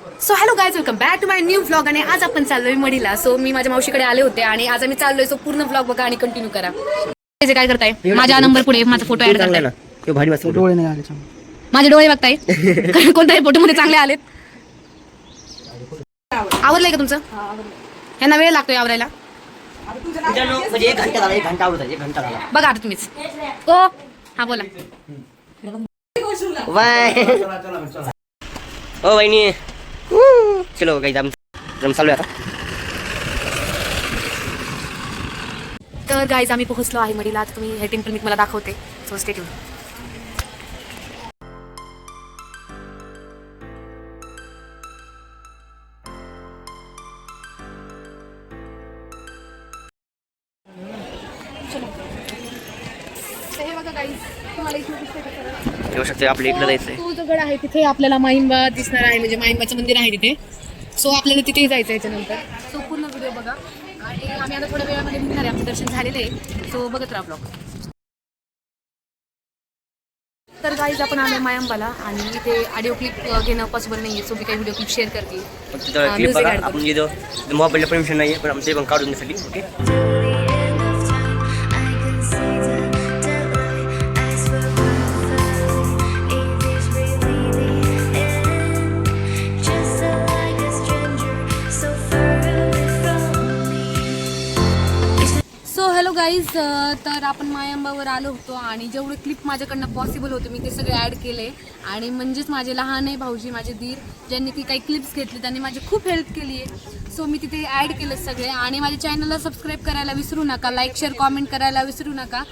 So hello guys, welcome back to my new vlog. आणि आज आपण चाललोय मडीला. सो मी माझ्या मावशीकडे आले होते आणि आज आम्ही चाललोय. सो पूर्ण व्लॉग बघा आणि कंटिन्यू करा. जे काय करताय, माझ्या नंबर पुढे माझा फोटो ऍड करताय. भारी मस्त डोळे नाही आले. माझे डोळे बघताय. कोणत्याही फोटो मध्ये चांगले आलेत. आवरलंय का तुमचं? ह्यांना वेळ लागतोय आवरायला. म्हणजे 1 घंटा झाला, 1 घंटा आवडत, 1 घंटा झाला. बघा आता तुम्हीच. ओ हा बोला. बाय ओ वहिनी. चलो काही जम चालू आहे आता. तर गाईज आम्ही पोहोचलो आहे मडीला. आता तुम्ही हे टेम्पल मी मला दाखवते. So stay tune. येऊ शकते आपल्या इकडे जायचंय. तो जो गड आहे तिथे आपल्याला माहिंबा दिसणार आहे. म्हणजे माहिंबाचं मंदिर आहे तिथे. सो आपल्याला तिथेही जायचं याच्यानंतर. सो पूर्ण व्हिडिओ बघा. आणि आम्ही आता थोड्या वेळामध्ये निघणार आहे. आमचं दर्शन झालेलं आहे. सो बघत राहा ब्लॉग. तर गाईज आपण आलोय मायंबाला आणि इथे ऑडिओ क्लिप घेणं पॉसिबल नाही आहे. सो मी काही व्हिडिओ क्लिप शेअर करते. क्लिप बघा. आपण जिथं मोबाईलला परमिशन नाही आहे, पण आमचे पण काढून घेण्यासाठी. ओके. सो हॅलो गाईज, तर आपण मायंबावर आलो होतो आणि जेवढे क्लिप माझ्याकडनं पॉसिबल होते मी ते सगळे ॲड केले. आणि म्हणजेच माझे लहान आहे भाऊजी, माझे दीर, ज्यांनी की काही क्लिप्स घेतले त्यांनी माझी खूप हेल्प केली आहे. सो मी तिथे ॲड केले सगळे. आणि माझ्या चॅनलला सबस्क्राईब करायला विसरू नका, लाईक शेअर कॉमेंट करायला विसरू नका.